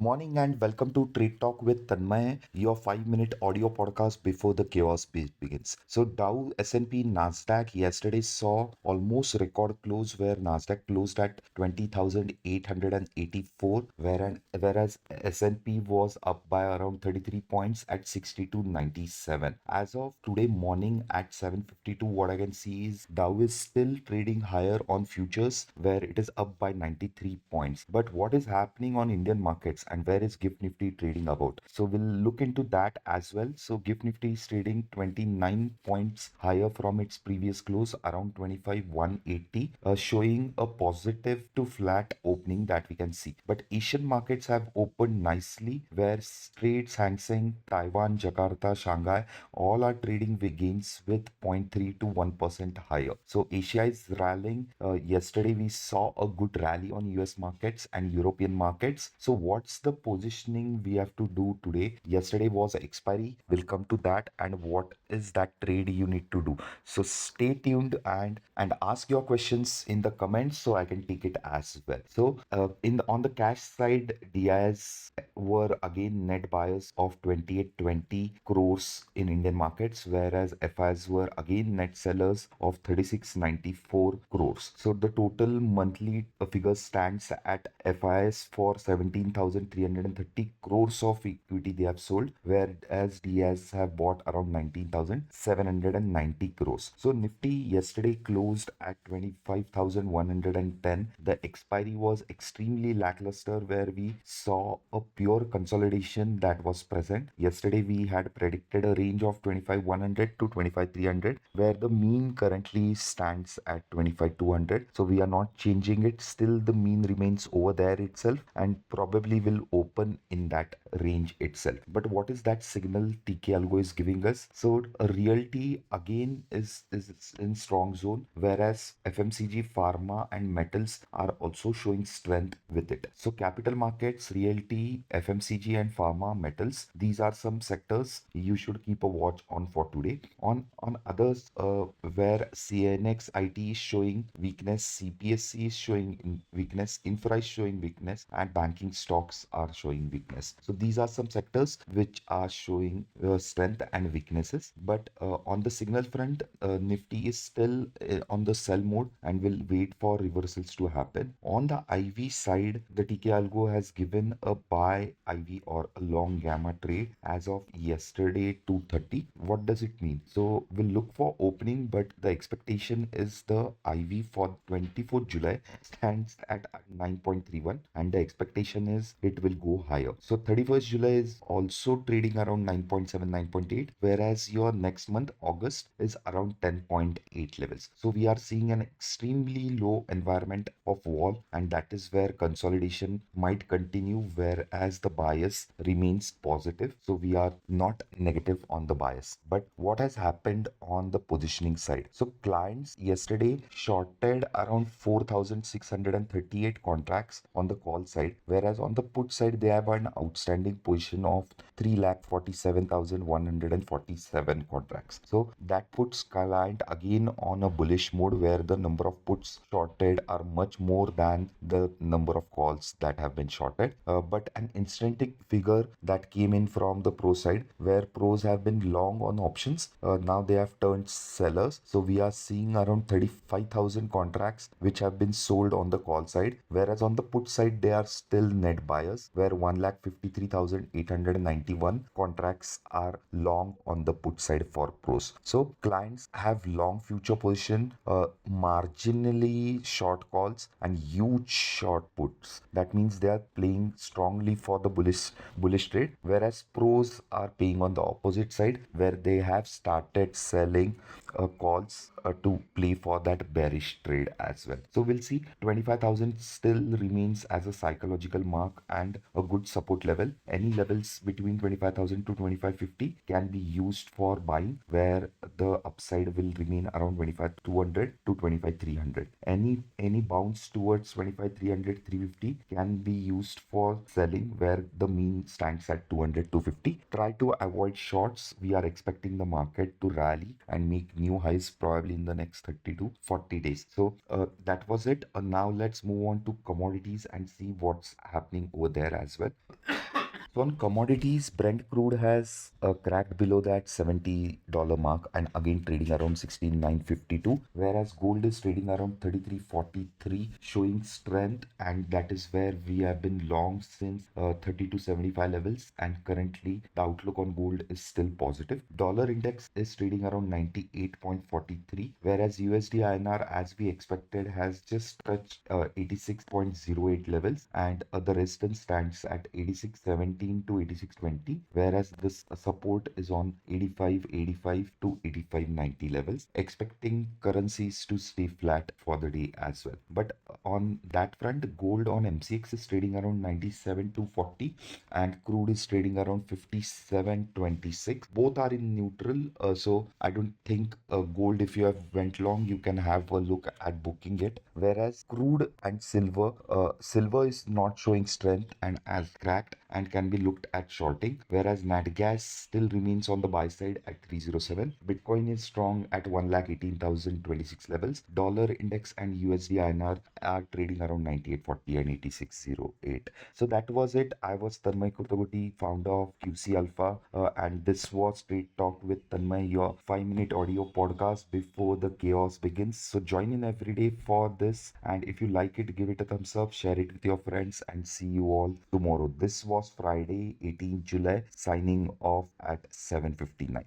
Morning and welcome to Trade Talk with Tanmay, your 5-minute audio podcast before the chaos begins. So Dow, S&P, Nasdaq yesterday saw almost record close where Nasdaq closed at 20,884, whereas S&P was up by around 33 points at 6297. As of today morning at 7:52, what I can see is Dow is still trading higher on futures where it is up by 93 points. But what is happening on Indian markets and where is Gift Nifty trading about? So we'll look into that as well. So Gift Nifty is trading 29 points higher from its previous close, around 25,180, showing a positive to flat opening that we can see. But Asian markets have opened nicely, where trades Hang Seng, Taiwan, Jakarta, Shanghai all are trading with gains with 0.3 to 1% higher. So Asia is rallying. Yesterday we saw a good rally on US markets and European markets. So what's the positioning we have to do today? Yesterday was expiry. We'll come to that and what is that trade you need to do. So stay tuned and ask your questions in the comments so I can take it as well. So on the cash side, DIIs were again net buyers of 2820 crores in Indian markets, whereas FIIs were again net sellers of 3694 crores. So the total monthly figure stands at FIIs for 17,330 crores of equity they have sold, whereas DIIs have bought around 19,790 crores. So Nifty yesterday closed at 25,110. The expiry was extremely lackluster, where we saw a pure consolidation that was present. Yesterday we had predicted a range of 25,100 to 25,300, where the mean currently stands at 25,200. So we are not changing it. Still the mean remains over there itself and probably will open in that range itself. But what is that signal TK Algo is giving us? So a realty again is in strong zone, whereas FMCG, pharma and metals are also showing strength with it. So capital markets, realty, FMCG and pharma, metals, these are some sectors you should keep a watch on for today. On others, where CNX IT is showing weakness, CPSC is showing weakness, infra is showing weakness, and banking stocks are showing weakness. So these are some sectors which are showing strength and weaknesses. But on the signal front, Nifty is still on the sell mode and will wait for reversals to happen. On the IV side, the TK Algo has given a buy IV or a long gamma trade as of yesterday 2:30. What does it mean? So we'll look for opening, but the expectation is the IV for 24th July stands at 9.31 and the expectation is it will go higher. So 31st July is also trading around 9.7, 9.8, whereas your next month, August, is around 10.8 levels. So we are seeing an extremely low environment of wall, and that is where consolidation might continue, whereas the bias remains positive. So we are not negative on the bias. But what has happened on the positioning side? So clients yesterday shorted around 4,638 contracts on the call side, whereas on the put side they have an outstanding position of 3,47,147 contracts. So that puts client again on a bullish mode, where the number of puts shorted are much more than the number of calls that have been shorted. But an interesting figure that came in from the pro side, where pros have been long on options, now they have turned sellers. So we are seeing around 35,000 contracts which have been sold on the call side, whereas on the put side they are still net buyers, where 1,53,891 contracts are long on the put side for pros. So clients have long future position, marginally short calls and huge short puts. That means they are playing strongly for the bullish trade, whereas pros are paying on the opposite side, where they have started selling calls to play for that bearish trade as well. So we'll see. 25,000 still remains as a psychological mark and a good support level. Any levels between 25,000 to 2550 can be used for buying, where the upside will remain around 25,200 to 25,300. Any bounce towards 25,300, 350 can be used for selling, where the mean stands at 200, 250. Try to avoid shorts. We are expecting the market to rally and make new highs probably in the next 30 to 40 days. So that was it. Now let's move on to commodities and see what's happening over there as well. So on commodities, Brent crude has cracked below that $70 mark and again trading around 16,952, whereas gold is trading around 3343, showing strength, and that is where we have been long since 3275 levels, and currently the outlook on gold is still positive. Dollar index is trading around 98.43, whereas USD INR, as we expected, has just touched 86.08 levels, and the resistance stands at 86.17 to 86.20, whereas this support is on 85.85 to 85.90 levels, expecting currencies to stay flat for the day as well. But on that front, gold on MCX is trading around 97.240 and crude is trading around 57.26. Both are in neutral, so I don't think gold, if you have went long, you can have a look at booking it. Whereas crude and silver is not showing strength and has cracked and can be looked at shorting. Whereas nat gas still remains on the buy side at 307. Bitcoin is strong at 1,18,026 levels. Dollar index and USD INR are trading around 98.40 and 86.08. So that was it. I was Tanmay Kurtagoti, founder of QC Alpha, and this was Straight Talk with Tanmay, your 5-minute audio podcast before the chaos begins. So join in every day for this, and if you like it, give it a thumbs up, share it with your friends, and see you all tomorrow. This was Friday, 18th July, signing off at 7:59.